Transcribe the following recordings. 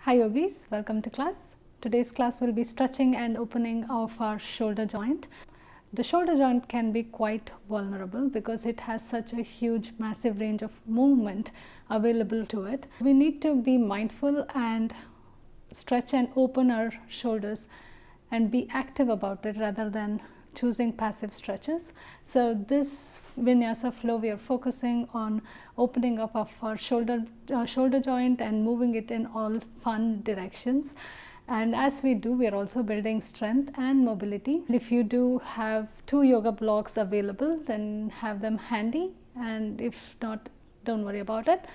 Hi yogis, welcome to class. Today's class will be stretching and opening of our shoulder joint. The shoulder joint can be quite vulnerable because it has such a huge massive range of movement available to it. We need to be mindful and stretch and open our shoulders and be active about it rather than choosing passive stretches. So this vinyasa flow, we are focusing on opening up of our shoulder joint and moving it in all fun directions. And as we do, we are also building strength and mobility. If you do have 2 yoga blocks available, then have them handy, and if not, don't worry about it.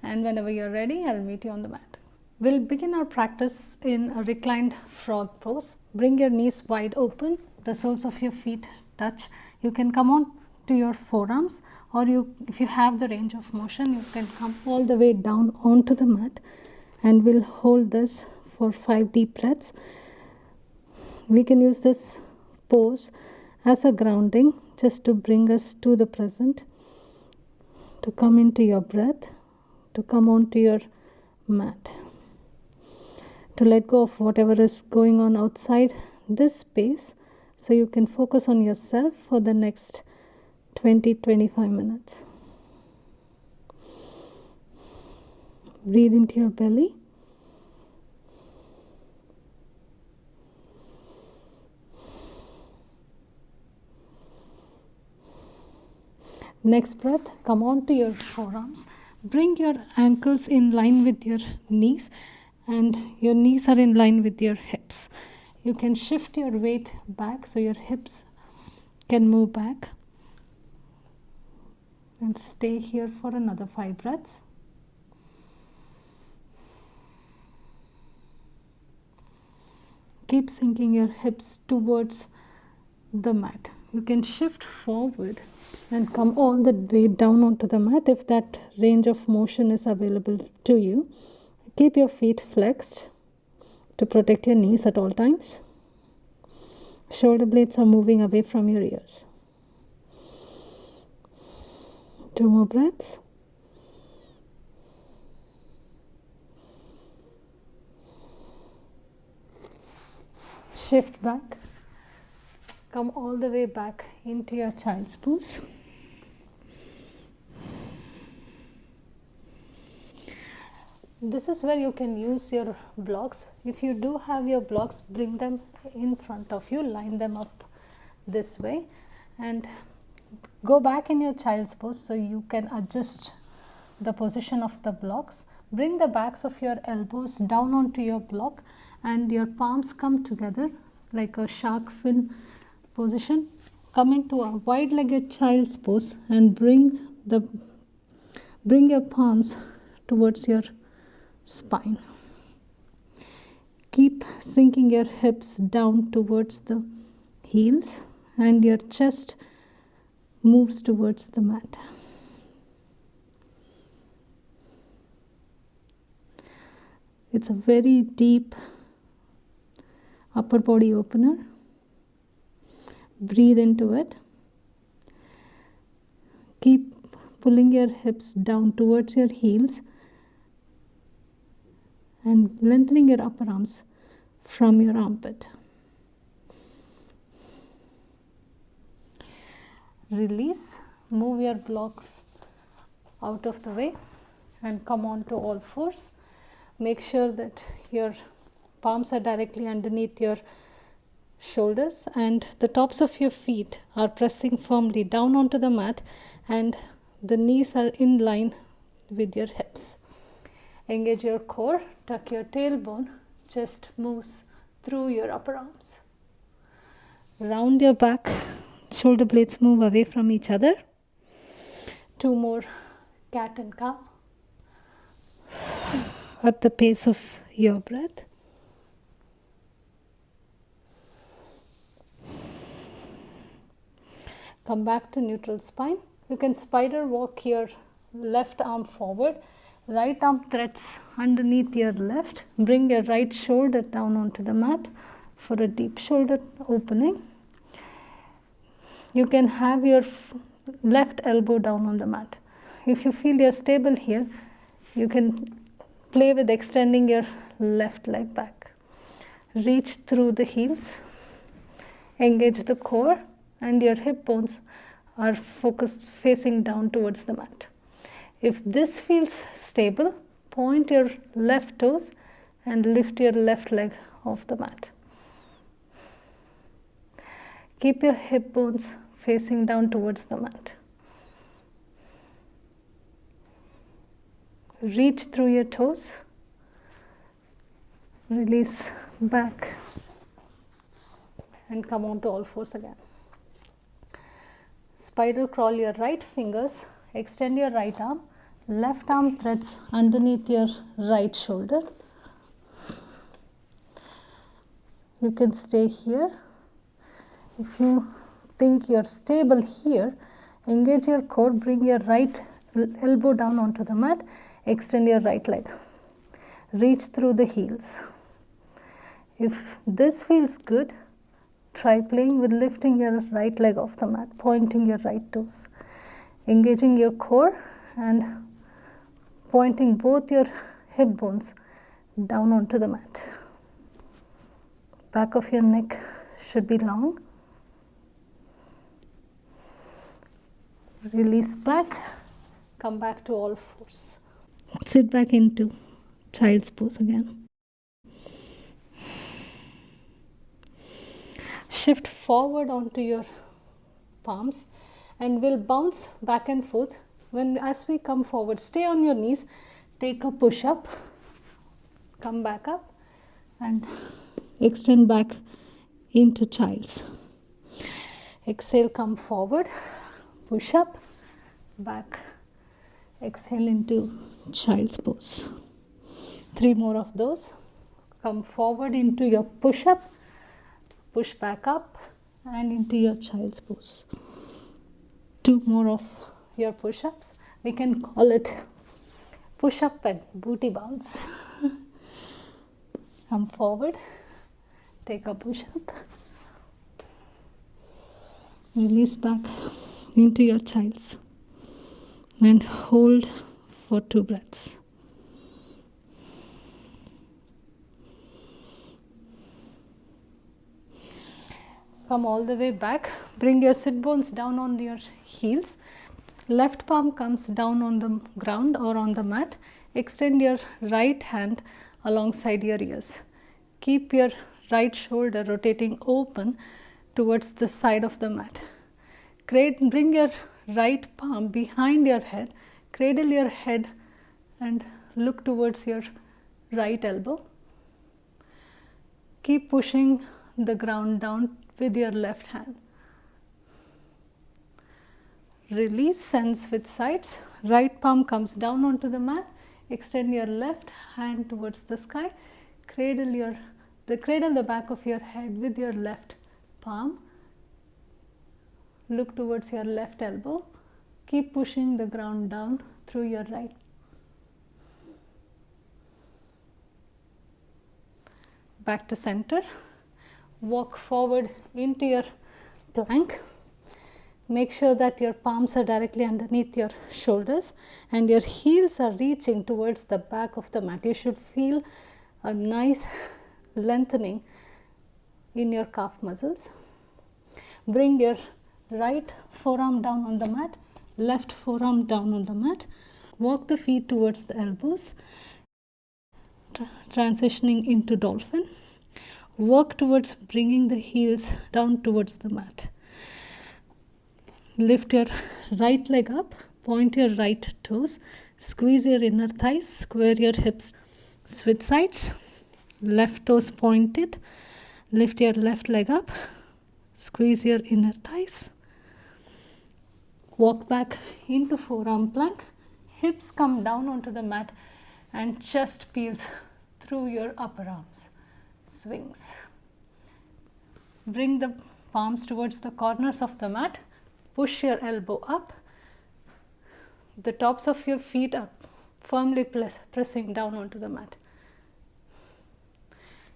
And whenever you're ready, I'll meet you on the mat. We'll begin our practice in a reclined frog pose. Bring your knees wide open, the soles of your feet touch. You can come on to your forearms, or if you have the range of motion, you can come all the way down onto the mat, and we'll hold this for 5 deep breaths. We can use this pose as a grounding just to bring us to the present, to come into your breath, to come onto your mat, to let go of whatever is going on outside this space, so you can focus on yourself for the next 20-25 minutes. Breathe into your belly. Next breath, come on to your forearms. Bring your ankles in line with your knees, and your knees are in line with your hips. You can shift your weight back so your hips can move back, and stay here for another 5 breaths. Keep sinking your hips towards the mat. You can shift forward and come all the way down onto the mat if that range of motion is available to you. Keep your feet flexed to protect your knees at all times. Shoulder blades are moving away from your ears. 2 more breaths. Shift back. Come all the way back into your child's pose. This is where you can use your blocks. If you do have your blocks, bring them in front of you, line them up this way, and go back in your child's pose so you can adjust the position of the blocks. Bring the backs of your elbows down onto your block, and your palms come together like a shark fin position. Come into a wide-legged child's pose and bring your palms towards your spine. Keep sinking your hips down towards the heels, and your chest moves towards the mat. It's a very deep upper body opener. Breathe into it. Keep pulling your hips down towards your heels and lengthening your upper arms from your armpit. Release. Move your blocks out of the way and come on to all fours. Make sure that your palms are directly underneath your shoulders, and the tops of your feet are pressing firmly down onto the mat, and the knees are in line with your hips. Engage your core, tuck your tailbone, chest moves through your upper arms. Round your back, shoulder blades move away from each other. 2 more cat and cow at the pace of your breath. Come back to neutral spine. You can spider walk your left arm forward. Right arm threads underneath your left. Bring your right shoulder down onto the mat for a deep shoulder opening. You can have your left elbow down on the mat. If you feel you're stable here, you can Play with extending your left leg back. Reach through the heels. Engage the core and your hip bones are focused facing down towards the mat. If this feels stable, point your left toes and lift your left leg off the mat. Keep your hip bones facing down towards the mat. Reach through your toes. Release back and come on to all fours again. Spider crawl your right fingers, extend your right arm, left arm threads underneath your right shoulder. You can stay here. If you think you're stable here, engage your core, bring your right elbow down onto the mat, extend your right leg. Reach through the heels. If this feels good, try playing with lifting your right leg off the mat, pointing your right toes, engaging your core and pointing both your hip bones down onto the mat. Back of your neck should be long. Release back, come back to all fours. Sit back into child's pose again. Shift forward onto your palms and we'll bounce back and forth. As we come forward, stay on your knees, take a push up, come back up and extend back into child's. Exhale, come forward, push up, back, exhale into child's pose. 3 more of those. Come forward into your push up, push back up and into your child's pose. 2 more of your push-ups. We can call it push-up and booty bounce. Come forward, take a push-up, release back into your child's and hold for 2 breaths. Come all the way back, bring your sit bones down on your heels. Left palm comes down on the ground or on the mat. Extend your right hand alongside your ears. Keep your right shoulder rotating open towards the side of the mat. Bring your right palm behind your head. Cradle your head and look towards your right elbow. Keep pushing the ground down with your left hand. Release and switch sides. Right palm comes down onto the mat. Extend your left hand towards the sky. Cradle the back of your head with your left palm. Look towards your left elbow. Keep pushing the ground down through your right. Back to center. Walk forward into your plank. Make sure that your palms are directly underneath your shoulders and your heels are reaching towards the back of the mat. You should feel a nice lengthening in your calf muscles. Bring your right forearm down on the mat, left forearm down on the mat. Walk the feet towards the elbows, transitioning into dolphin. Work towards bringing the heels down towards the mat. Lift your right leg up, point your right toes, squeeze your inner thighs, square your hips, switch sides, left toes pointed, lift your left leg up, squeeze your inner thighs, walk back into forearm plank, hips come down onto the mat and chest peels through your upper arms, swings. Bring the palms towards the corners of the mat. Push your elbow up. The tops of your feet are firmly pressing down onto the mat.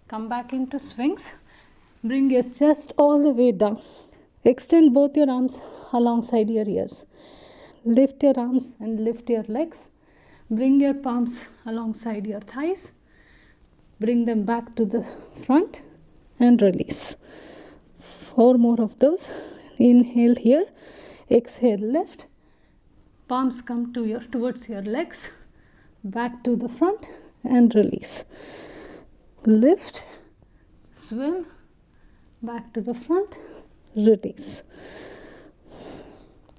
Come back into swings. Bring your chest all the way down. Extend both your arms alongside your ears. Lift your arms and lift your legs. Bring your palms alongside your thighs. Bring them back to the front and release. 4 more of those. Inhale here. Exhale, lift. Palms come towards your legs. Back to the front and release. Lift. Swim. Back to the front. Release.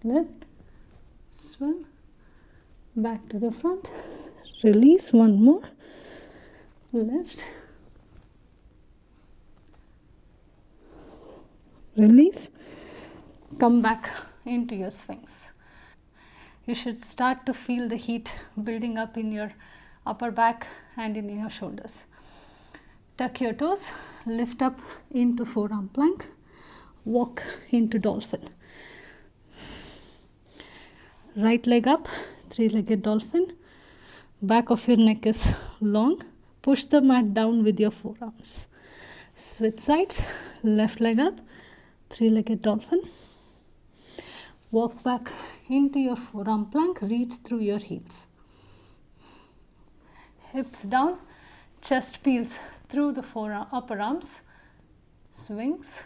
Lift. Swim. Back to the front. Release. One more. Lift. Release. Come back into your swings. You should start to feel the heat building up in your upper back and in your shoulders. Tuck your toes, lift up into forearm plank, walk into dolphin. Right leg up, three-legged dolphin. Back of your neck is long. Push the mat down with your forearms. Switch sides, left leg up, three-legged dolphin. Walk back into your forearm plank, reach through your heels. Hips down, chest peels through the upper arms, swings.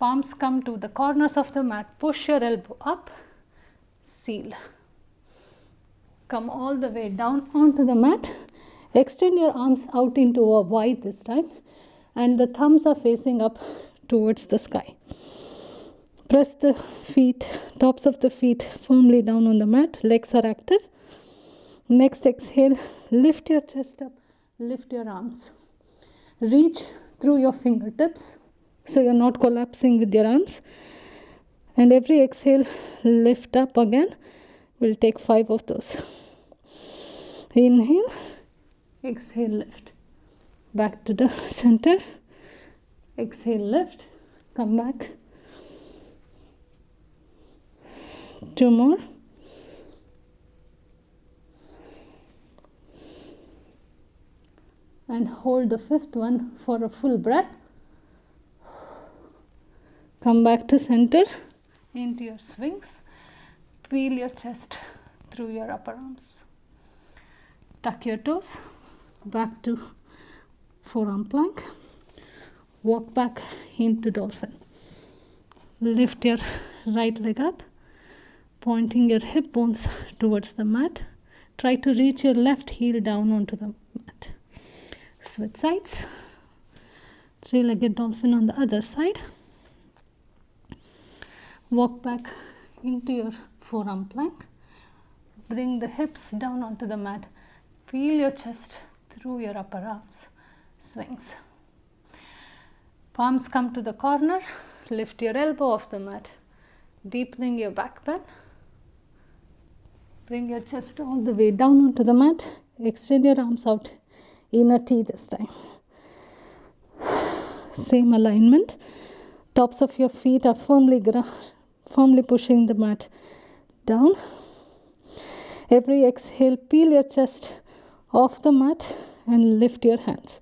Palms come to the corners of the mat, push your elbow up, seal. Come all the way down onto the mat. Extend your arms out into a Y this time, and the thumbs are facing up towards the sky. Press the feet, tops of the feet firmly down on the mat. Legs are active. Next exhale, lift your chest up, lift your arms. Reach through your fingertips so you're not collapsing with your arms. And every exhale, lift up again. We'll take 5 of those. Inhale, exhale, lift. Back to the center. Exhale, lift. Come back. 2 more. And hold the 5th one for a full breath. Come back to center, into your swings. Peel your chest through your upper arms. Tuck your toes, back to forearm plank. Walk back into dolphin. Lift your right leg up, pointing your hip bones towards the mat. Try to reach your left heel down onto the mat. Switch sides. Three-legged dolphin on the other side. Walk back into your forearm plank. Bring the hips down onto the mat. Peel your chest through your upper arms. Swings. Palms come to the corner. Lift your elbow off the mat. Deepening your back bend. Bring your chest all the way down onto the mat. Extend your arms out in a T this time. Same alignment. Tops of your feet are firmly pushing the mat down. Every exhale, peel your chest off the mat and lift your hands.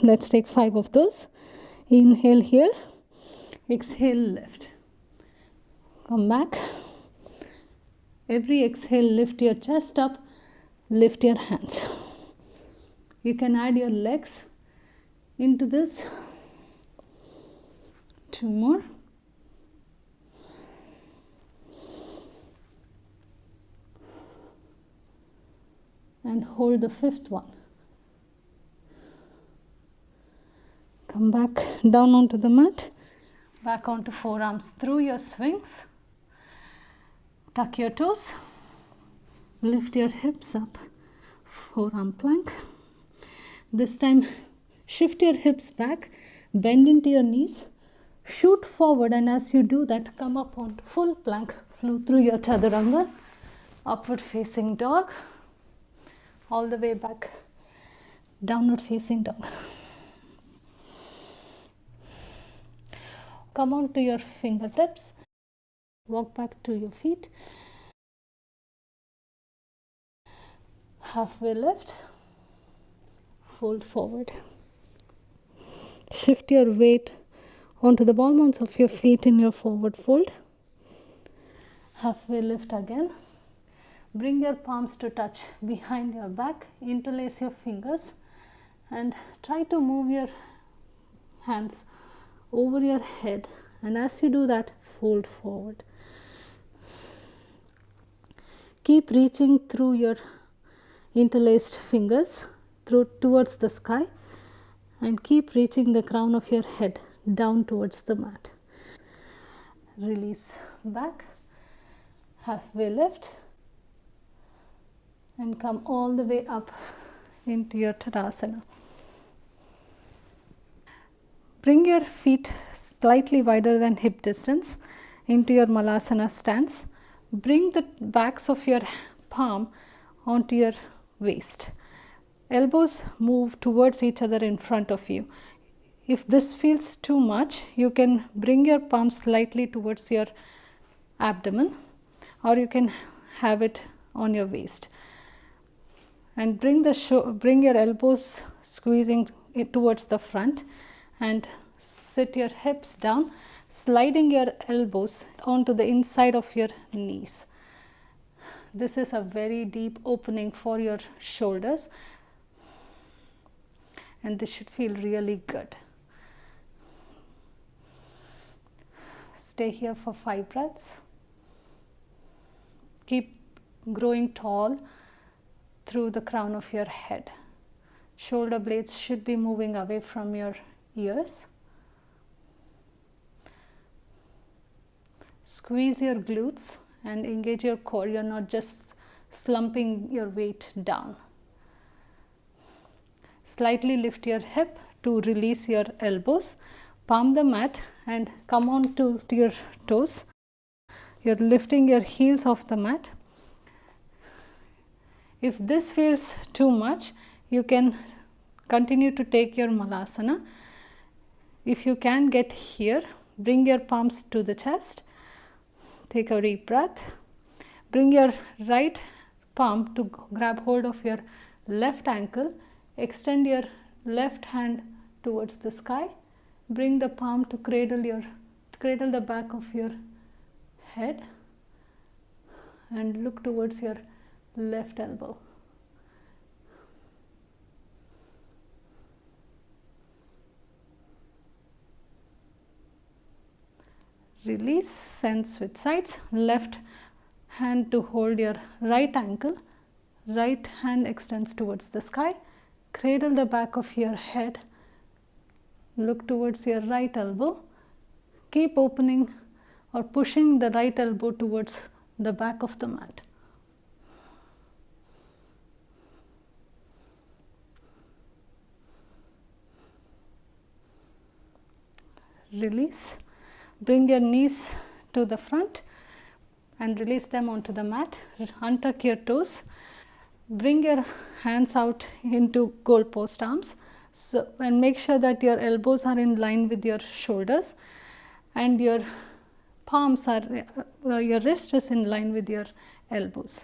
Let's take 5 of those. Inhale here. Exhale, lift. Come back. Every exhale, lift your chest up, lift your hands. You can add your legs into this. 2 more. And hold the 5th one. Come back down onto the mat. Back onto forearms through your swings. Tuck your toes. Lift your hips up. Forearm plank. This time, shift your hips back. Bend into your knees. Shoot forward, and as you do that, come up onto full plank. Flow through your chaturanga. Upward facing dog. All the way back. Downward facing dog. Come on to your fingertips. Walk back to your feet. Halfway lift. Fold forward. Shift your weight onto the ball mounts of your feet in your forward fold. Halfway lift again. Bring your palms to touch behind your back, interlace your fingers and try to move your hands over your head, and as you do that, fold forward. Keep reaching through your interlaced fingers towards the sky, and keep reaching the crown of your head down towards the mat. Release back, halfway lift, and come all the way up into your Tadasana. Bring your feet slightly wider than hip distance into your Malasana stance. Bring the backs of your palm onto your waist. Elbows move towards each other in front of you. If this feels too much, you can bring your palms slightly towards your abdomen, or you can have it on your waist. And bring your elbows squeezing it towards the front, and sit your hips down, sliding your elbows onto the inside of your knees. This is a very deep opening for your shoulders, and this should feel really good. Stay here for 5 breaths. Keep growing tall through the crown of your head. Shoulder blades should be moving away from your ears. Squeeze your glutes and engage your core. You're not just slumping your weight down. Slightly lift your hip to release your elbows. Palm the mat and come on to your toes. You're lifting your heels off the mat. If this feels too much, you can continue to take your Malasana. If you can get here, bring your palms to the chest. Take a deep breath. Bring your right palm to grab hold of your left ankle. Extend your left hand towards the sky. Bring the palm to cradle the back of your head and look towards your left elbow. Release and switch sides. Left hand to hold your right ankle. Right hand extends towards the sky. Cradle the back of your head. Look towards your right elbow. Keep opening or pushing the right elbow towards the back of the mat. Release. Bring your knees to the front and release them onto the mat. Untuck your toes. Bring your hands out into goalpost arms. And make sure that your elbows are in line with your shoulders and your palms are, your wrist is in line with your elbows.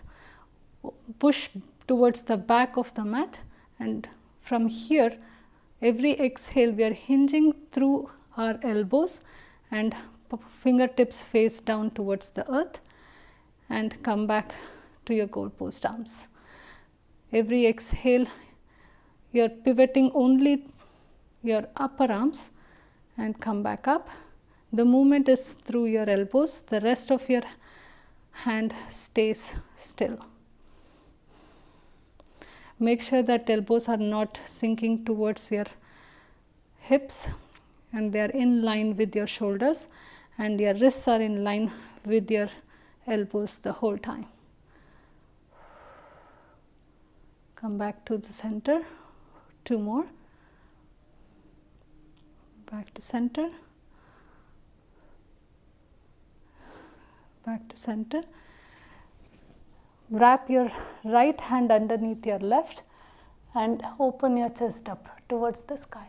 Push towards the back of the mat, and from here, every exhale, we are hinging through our elbows and fingertips face down towards the earth, and come back to your goalpost arms. Every exhale, you are pivoting only your upper arms and come back up. The movement is through your elbows. The rest of your hand stays still. Make sure that elbows are not sinking towards your hips and they are in line with your shoulders, and your wrists are in line with your elbows the whole time. Come back to the center. 2 more. Back to center. Back to center. Wrap your right hand underneath your left and open your chest up towards the sky.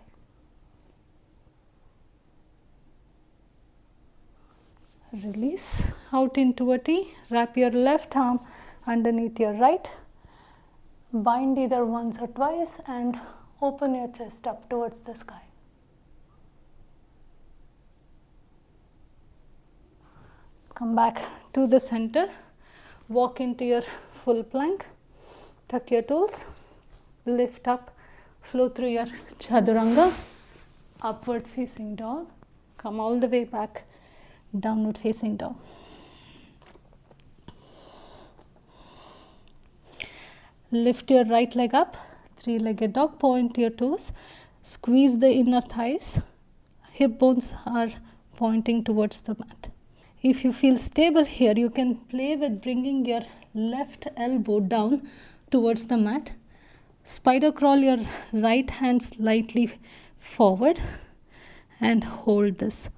Release out into a T. Wrap your left arm underneath your right. Bind either once or twice and open your chest up towards the sky. Come back to the center. Walk into your full plank. Tuck your toes, lift up, flow through your chaturanga, upward facing dog, come all the way back, downward facing dog. Lift your right leg up, three-legged dog, point your toes, squeeze the inner thighs, hip bones are pointing towards the mat. If you feel stable here, you can play with bringing your left elbow down towards the mat. Spider crawl your right hand slightly forward and hold this.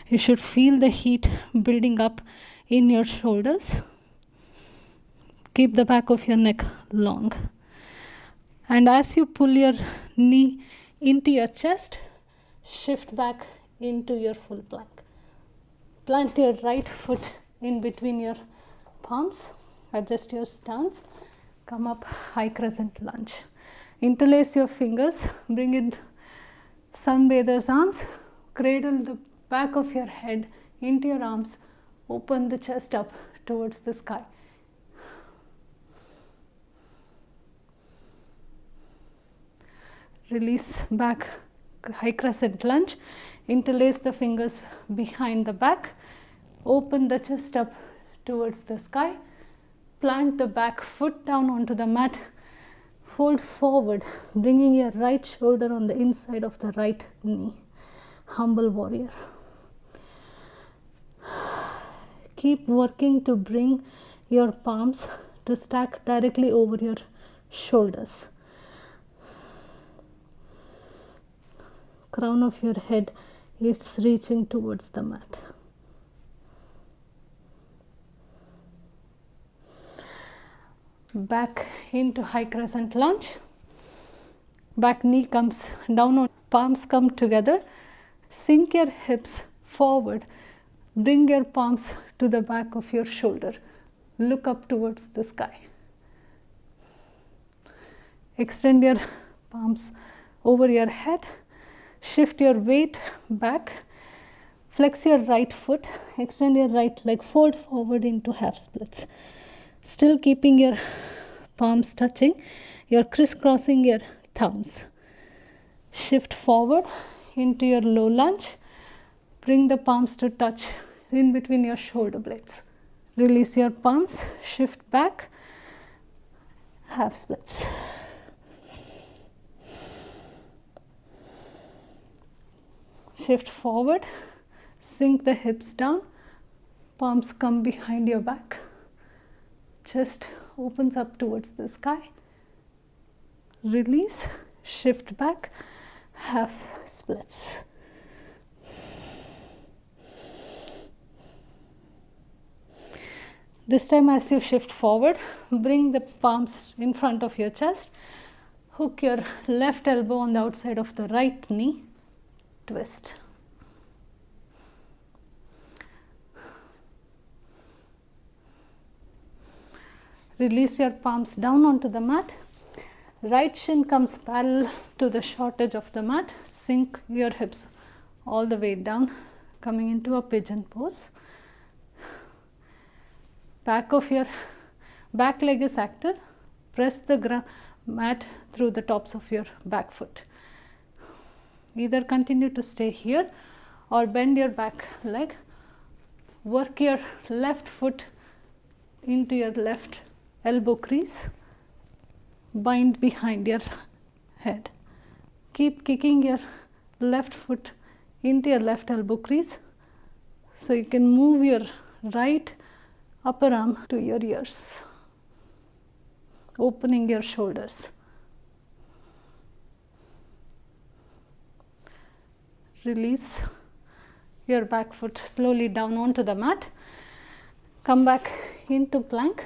You should feel the heat building up in your shoulders. Keep the back of your neck long. And as you pull your knee into your chest, shift back into your full plank. Plant your right foot in between your palms. Adjust your stance. Come up, high crescent lunge. Interlace your fingers. Bring in sunbather's arms. Cradle the back of your head into your arms. Open the chest up towards the sky. Release back, high crescent lunge. Interlace the fingers behind the back. Open the chest up towards the sky. Plant the back foot down onto the mat. Fold forward, bringing your right shoulder on the inside of the right knee. Humble warrior. Keep working to bring your palms to stack directly over your shoulders. Crown of your head is reaching towards the mat. Back into high crescent lunge. Back knee comes down, on palms come together. Sink your hips forward. Bring your palms to the back of your shoulder. Look up towards the sky. Extend your palms over your head. Shift your weight back. Flex your right foot. Extend your right leg. Fold forward into half splits. Still keeping your palms touching. You're crisscrossing your thumbs. Shift forward into your low lunge. Bring the palms to touch in between your shoulder blades. Release your palms. Shift back. Half splits. Shift forward, sink the hips down, palms come behind your back, chest opens up towards the sky. Release, shift back, half splits. This time as you shift forward, bring the palms in front of your chest, hook your left elbow on the outside of the right knee. Twist. Release your palms down onto the mat. Right shin comes parallel to the short edge of the mat. Sink your hips all the way down, coming into a pigeon pose. Back of your back leg is active. Press the mat through the tops of your back foot. Either continue to stay here or bend your back leg. Work your left foot into your left elbow crease. Bind behind your head. Keep kicking your left foot into your left elbow crease. So you can move your right upper arm to your ears, opening your shoulders. Release your back foot slowly down onto the mat. Come back into plank.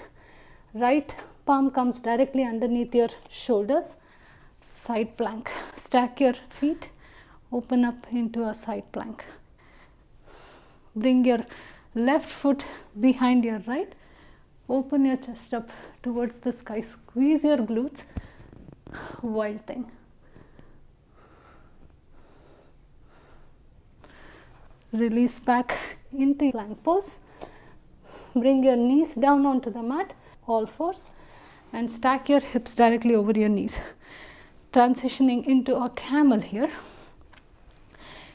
Right palm comes directly underneath your shoulders. Side plank. Stack your feet. Open up into a side plank. Bring your left foot behind your right. Open your chest up towards the sky. Squeeze your glutes. Wild thing. Release back into plank pose. Bring your knees down onto the mat, all fours, and stack your hips directly over your knees. Transitioning into a camel here.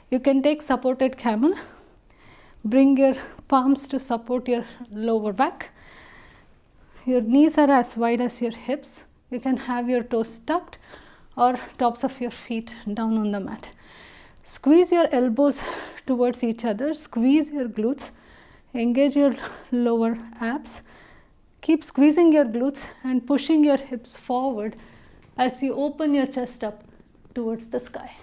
You can take supported camel. Bring your palms to support your lower back. Your knees are as wide as your hips. You can have your toes tucked or tops of your feet down on the mat. Squeeze your elbows towards each other. Squeeze your glutes. Engage your lower abs. Keep squeezing your glutes and pushing your hips forward as you open your chest up towards the sky.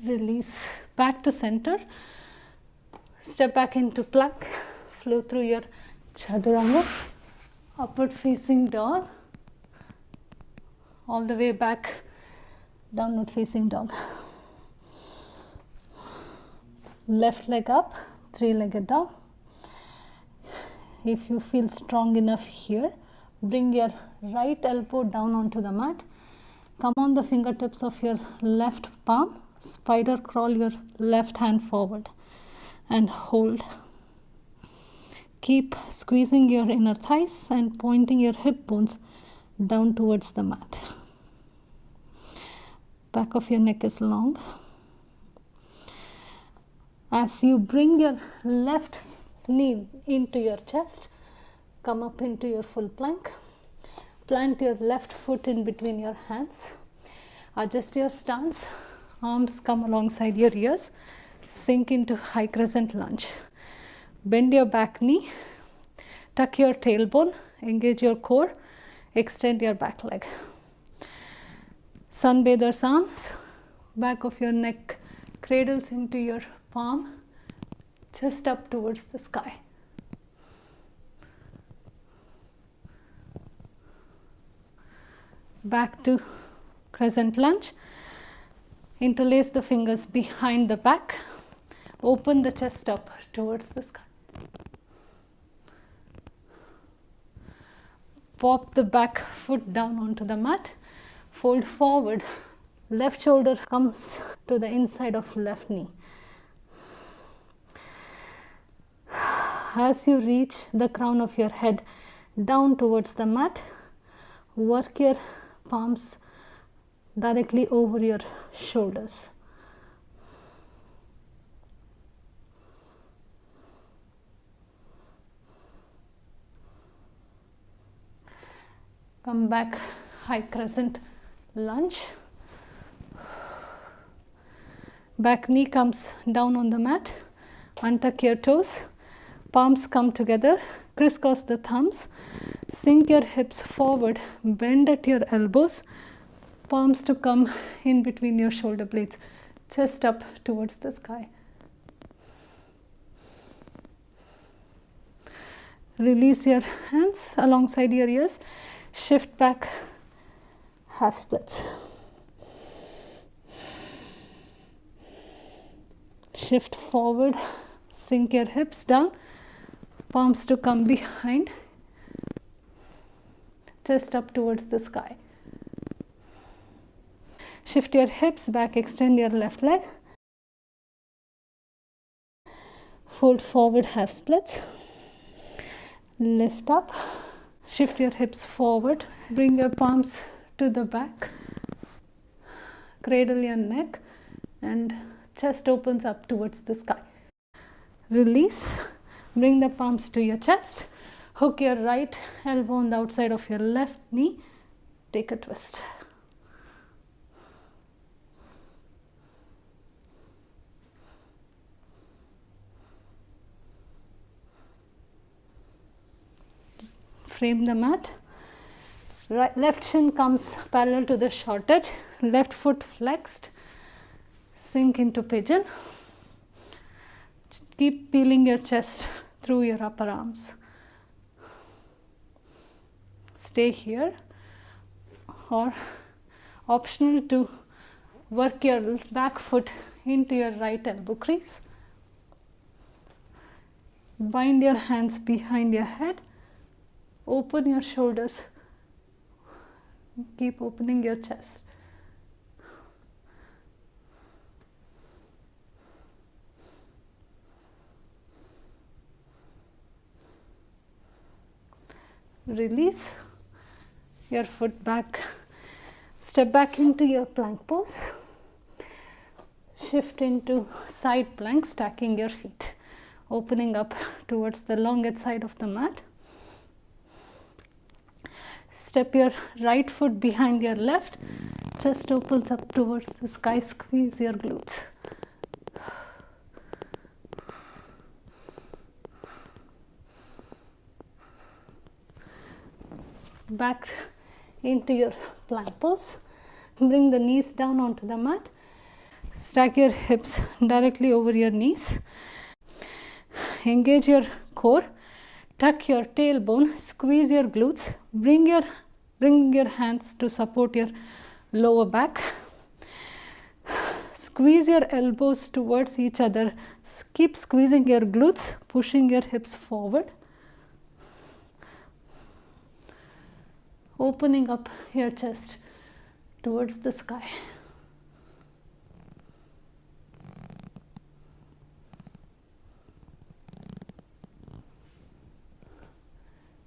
Release back to center. Step back into plank. Flow through your chaturanga. Upward facing dog. All the way back, downward facing dog. Left leg up, three-legged dog. If you feel strong enough here, bring your right elbow down onto the mat. Come on the fingertips of your left palm. Spider crawl your left hand forward and hold. Keep squeezing your inner thighs and pointing your hip bones down towards the mat. Back of your neck is long. As you bring your left knee into your chest, come up into your full plank. Plant your left foot in between your hands. Adjust your stance. Arms come alongside your ears. Sink into high crescent lunge. Bend your back knee. Tuck your tailbone. Engage your core. Extend your back leg. Sunbather's arms. Back of your neck cradles into your palm. Chest up towards the sky. Back to crescent lunge. Interlace the fingers behind the back. Open the chest up towards the sky. Pop the back foot down onto the mat. Fold forward. Left shoulder comes to the inside of left knee. As you reach the crown of your head down towards the mat, work your palms directly over your shoulders. Come back, high crescent lunge. Back knee comes down on the mat. Untuck your toes. Palms come together. Crisscross the thumbs. Sink your hips forward. Bend at your elbows. Palms to come in between your shoulder blades. Chest up towards the sky. Release your hands alongside your ears. Shift back, half splits. Shift forward, sink your hips down. Palms to come behind. Chest up towards the sky. Shift your hips back, extend your left leg. Fold forward, half splits. Lift up. Shift your hips forward. Bring your palms to the back. Cradle your neck and chest opens up towards the sky. Release. Bring the palms to your chest. Hook your right elbow on the outside of your left knee. Take a twist. Frame the mat. Right, left shin comes parallel to the short edge. Left foot flexed. Sink into pigeon. Keep peeling your chest through your upper arms. Stay here, or optional to work your back foot into your right elbow crease. Bind your hands behind your head. Open your shoulders. Keep opening your chest. Release your foot back. Step back into your plank pose. Shift into side plank, stacking your feet, opening up towards the longest side of the mat. Step your right foot behind your left. Chest opens up towards the sky. Squeeze your glutes. Back into your plank pose. Bring the knees down onto the mat. Stack your hips directly over your knees. Engage your core. Tuck your tailbone. Squeeze your glutes. Bring your hands to support your lower back. Squeeze your elbows towards each other. Keep squeezing your glutes, pushing your hips forward. Opening up your chest towards the sky.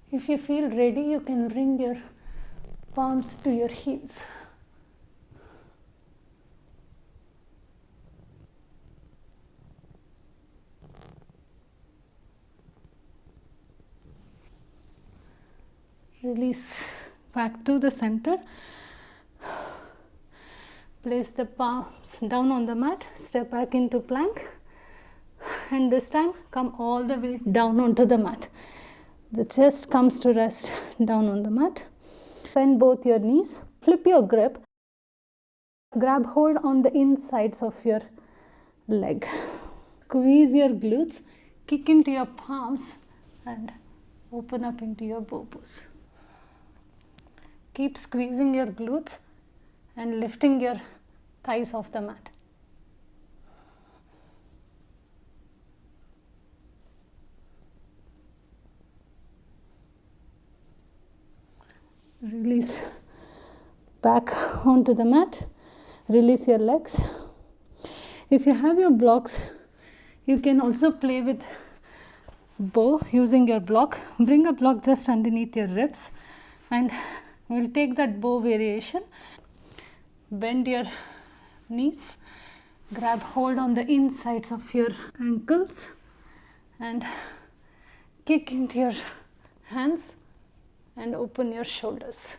If you feel ready, you can bring your palms to your heels. Release back to the center. Place the palms down on the mat. Step back into plank. And this time, come all the way down onto the mat. The chest comes to rest down on the mat. Bend both your knees. Flip your grip. Grab hold on the insides of your leg. Squeeze your glutes. Kick into your palms and open up into your bow pose. Keep squeezing your glutes and lifting your thighs off the mat. Release back onto the mat. Release your legs. If you have your blocks, you can also play with bow using your block. Bring a block just underneath your ribs and we'll take that bow variation. Bend your knees. Grab hold on the insides of your ankles and kick into your hands and open your shoulders.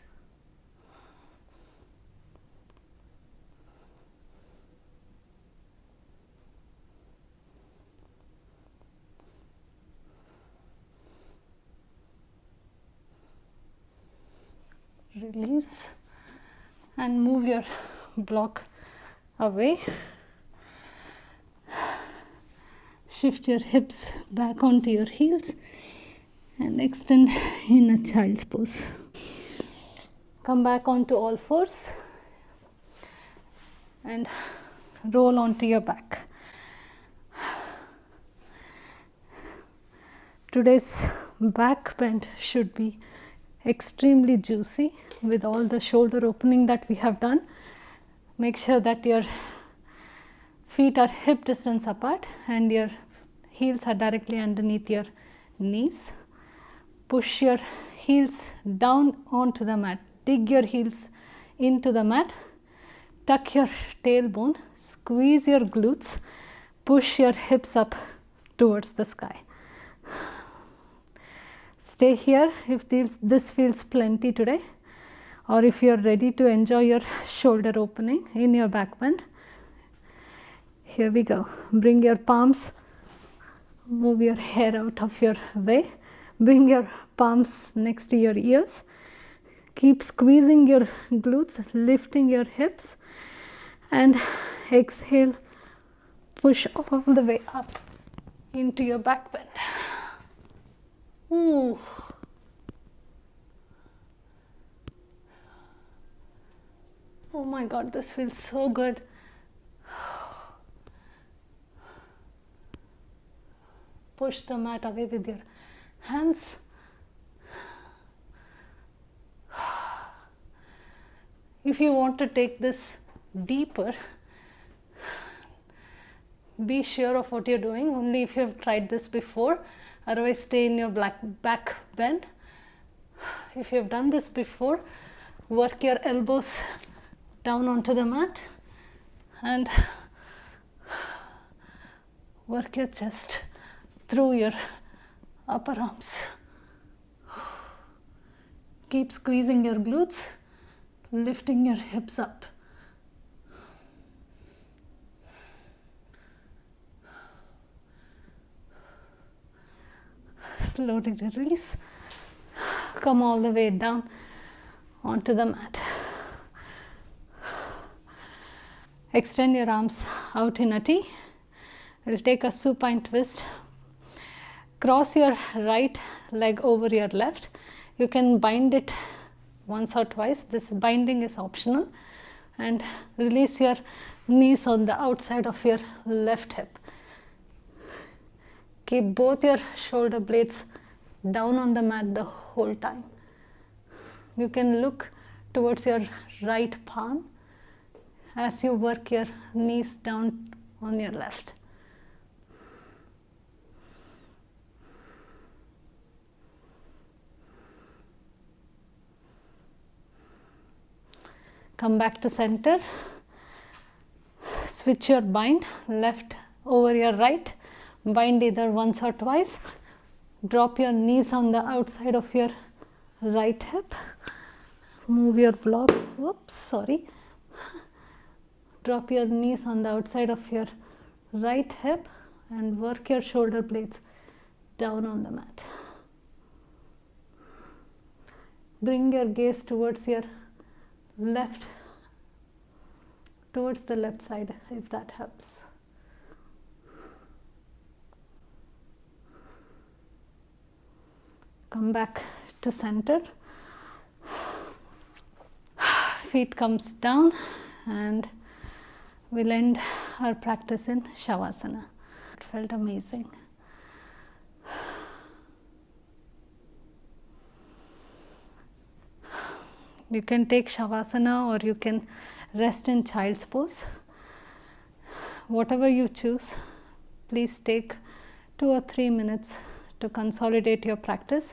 Release and move your block away. Shift your hips back onto your heels and extend in a child's pose. Come back onto all fours and roll onto your back. Today's back bend should be extremely juicy with all the shoulder opening that we have done. Make sure that your feet are hip distance apart and your heels are directly underneath your knees. Push your heels down onto the mat. Dig your heels into the mat. Tuck your tailbone. Squeeze your glutes. Push your hips up towards the sky. Stay here if this feels plenty today, or if you are ready to enjoy your shoulder opening in your back bend. Here we go. Bring your palms, move your hair out of your way. Bring your palms next to your ears. Keep squeezing your glutes, lifting your hips, and exhale, push all the way up into your back bend. Ooh. Oh my God, this feels so good. Push the mat away with your hands. If you want to take this deeper, be sure of what you're doing only if you have tried this before, otherwise stay in your back bend. If you have done this before, work your elbows down onto the mat and work your chest through your upper arms. Keep squeezing your glutes, lifting your hips up. Slowly release. Come all the way down onto the mat. Extend your arms out in a T. We'll take a supine twist. Cross your right leg over your left. You can bind it once or twice. This binding is optional. And release your knees on the outside of your left hip. Keep both your shoulder blades down on the mat the whole time. You can look towards your right palm as you work your knees down on your left. Come back to center. Switch your bind, left over your right. Bind either once or twice. Drop your knees on the outside of your right hip. Move your block. Whoops, sorry. Drop your knees on the outside of your right hip and work your shoulder blades down on the mat. Bring your gaze towards your left, towards the left side, if that helps. Come back to center. Feet comes down and we'll end our practice in Shavasana. It felt amazing. You can take Shavasana or you can rest in child's pose. Whatever you choose, please take 2 or 3 minutes to consolidate your practice.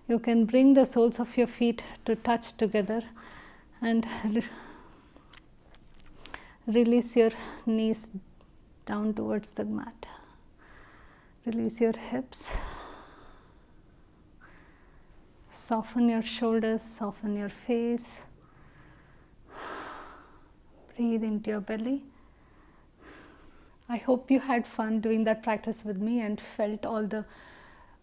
You can bring the soles of your feet to touch together and release your knees down towards the mat. Release your hips. Soften your shoulders, soften your face. Breathe into your belly. I hope you had fun doing that practice with me and felt all the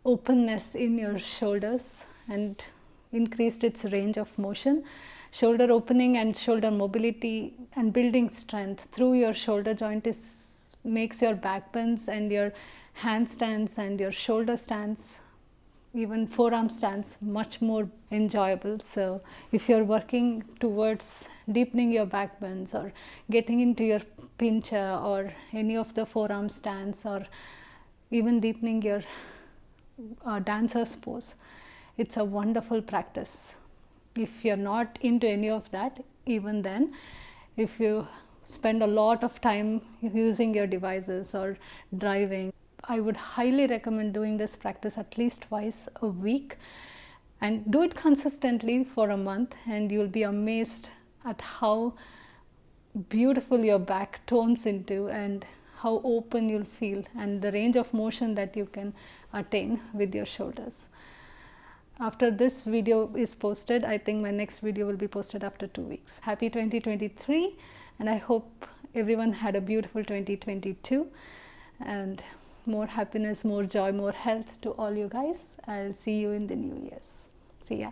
openness in your shoulders and increased its range of motion. Shoulder opening and shoulder mobility and building strength through your shoulder joint makes your back bends and your handstands and your shoulder stands, even forearm stands, much more enjoyable. So if you're working towards deepening your back bends or getting into your Pincha or any of the forearm stands or even deepening your dancer's pose, it's a wonderful practice. If you're not into any of that, even then, if you spend a lot of time using your devices or driving, I would highly recommend doing this practice at least twice a week and do it consistently for a month, and you'll be amazed at how beautiful your back tones into and how open you'll feel and the range of motion that you can attain with your shoulders. After this video is posted, I think my next video will be posted after 2 weeks. Happy 2023, and I hope everyone had a beautiful 2022 and more happiness, more joy, more health to all you guys. I'll see you in the new years. See ya.